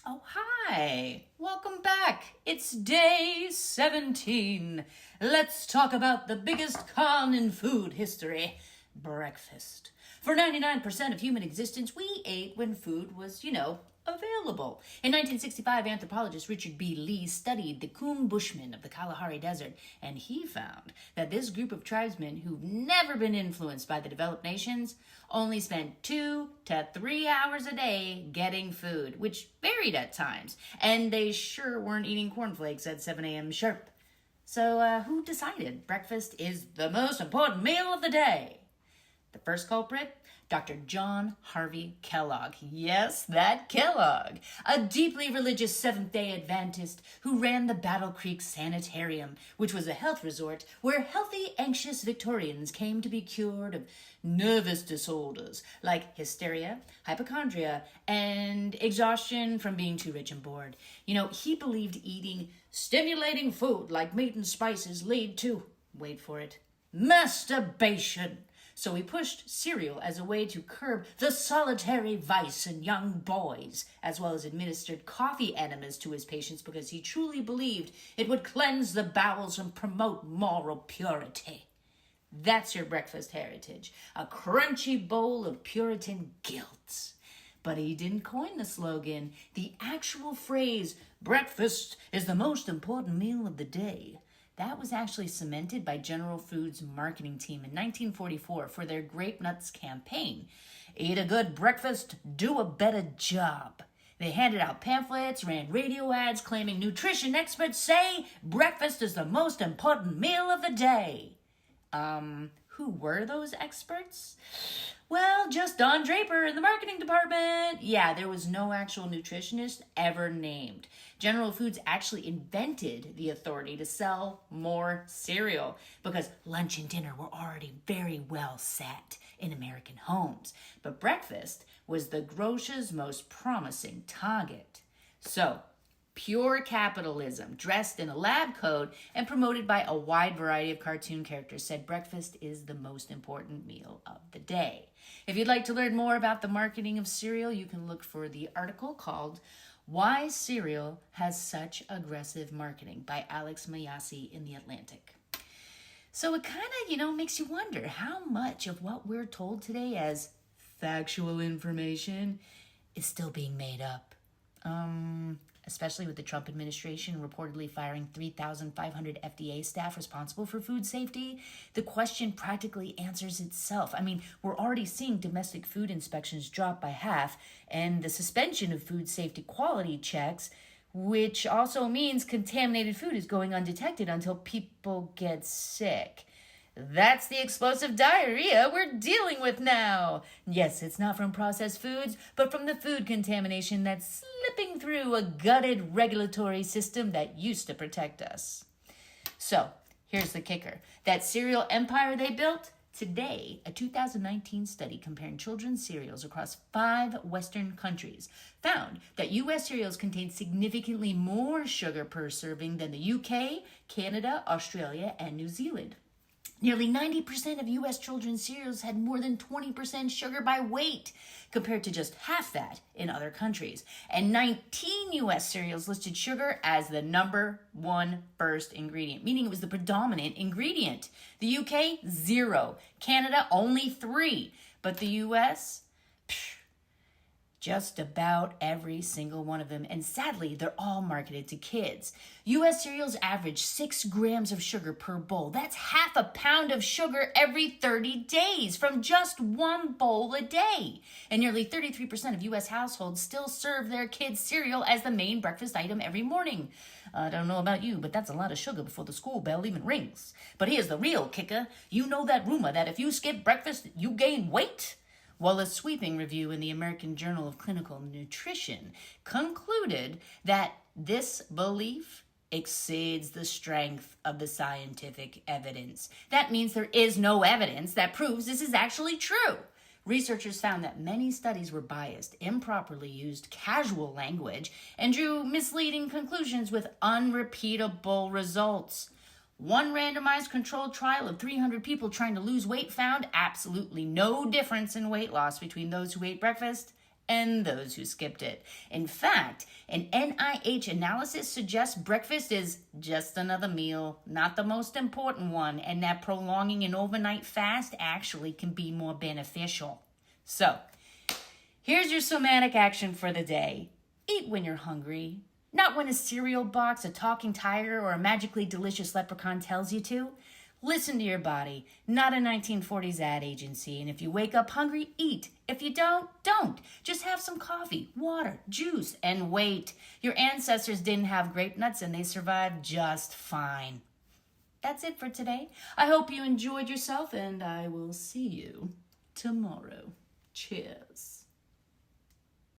Oh, hi. Welcome back. It's day 17. Let's talk about the biggest con in food history, breakfast. For 99% of human existence, we ate when food was, available. In 1965, anthropologist Richard B. Lee studied the Coon Bushmen of the Kalahari Desert, and he found that this group of tribesmen who've never been influenced by the developed nations only spent 2 to 3 hours a day getting food, which varied at times, and they sure weren't eating cornflakes at 7 a.m. sharp. So, who decided breakfast is the most important meal of the day? The first culprit? Dr. John Harvey Kellogg. Yes, that Kellogg. A deeply religious Seventh-day Adventist who ran the Battle Creek Sanitarium, which was a health resort where healthy, anxious Victorians came to be cured of nervous disorders like hysteria, hypochondria, and exhaustion from being too rich and bored. He believed eating stimulating food like meat and spices lead to, wait for it, masturbation. So he pushed cereal as a way to curb the solitary vice in young boys, as well as administered coffee enemas to his patients because he truly believed it would cleanse the bowels and promote moral purity. That's your breakfast heritage, a crunchy bowl of Puritan guilt. But he didn't coin the slogan. The actual phrase, breakfast is the most important meal of the day, that was actually cemented by General Foods' marketing team in 1944 for their Grape Nuts campaign. Eat a good breakfast, do a better job. They handed out pamphlets, ran radio ads claiming nutrition experts say breakfast is the most important meal of the day. Who were those experts? Well, just Don Draper in the marketing department. Yeah, there was no actual nutritionist ever named. General Foods actually invented the authority to sell more cereal because lunch and dinner were already very well set in American homes. But breakfast was the grocer's most promising target. So, pure capitalism, dressed in a lab coat and promoted by a wide variety of cartoon characters, said breakfast is the most important meal of the day. If you'd like to learn more about the marketing of cereal, you can look for the article called Why Cereal Has Such Aggressive Marketing by Alex Mayasi in The Atlantic. So it kind of, makes you wonder how much of what we're told today as factual information is still being made up. Especially with the Trump administration reportedly firing 3,500 FDA staff responsible for food safety, the question practically answers itself. I mean, we're already seeing domestic food inspections drop by half, and the suspension of food safety quality checks, which also means contaminated food is going undetected until people get sick. That's the explosive diarrhea we're dealing with now. Yes, it's not from processed foods, but from the food contamination that's slipping through a gutted regulatory system that used to protect us. So, here's the kicker. That cereal empire they built? Today, a 2019 study comparing children's cereals across 5 Western countries found that U.S. cereals contain significantly more sugar per serving than the U.K., Canada, Australia, and New Zealand. Nearly 90% of U.S. children's cereals had more than 20% sugar by weight, compared to just half that in other countries. And 19 U.S. cereals listed sugar as the number 1 first ingredient, meaning it was the predominant ingredient. The U.K., 0. Canada, only 3. But the U.S., just about every single one of them, and sadly, they're all marketed to kids. U.S. cereals average 6 grams of sugar per bowl. That's half a pound of sugar every 30 days from just 1 bowl a day. And nearly 33% of U.S. households still serve their kids cereal as the main breakfast item every morning. I don't know about you, but that's a lot of sugar before the school bell even rings. But here's the real kicker. You know that rumor that if you skip breakfast, you gain weight? Well, a sweeping review in the American Journal of Clinical Nutrition concluded that this belief exceeds the strength of the scientific evidence. That means there is no evidence that proves this is actually true. Researchers found that many studies were biased, improperly used casual language, and drew misleading conclusions with unrepeatable results. One randomized controlled trial of 300 people trying to lose weight found absolutely no difference in weight loss between those who ate breakfast and those who skipped it. In fact, an NIH analysis suggests breakfast is just another meal, not the most important one, and that prolonging an overnight fast actually can be more beneficial. So, here's your somatic action for the day. Eat when you're hungry, not when a cereal box, a talking tiger, or a magically delicious leprechaun tells you to. Listen to your body, not a 1940s ad agency. And if you wake up hungry, eat. If you don't. Just have some coffee, water, juice, and wait. Your ancestors didn't have grape nuts and they survived just fine. That's it for today. I hope you enjoyed yourself and I will see you tomorrow. Cheers.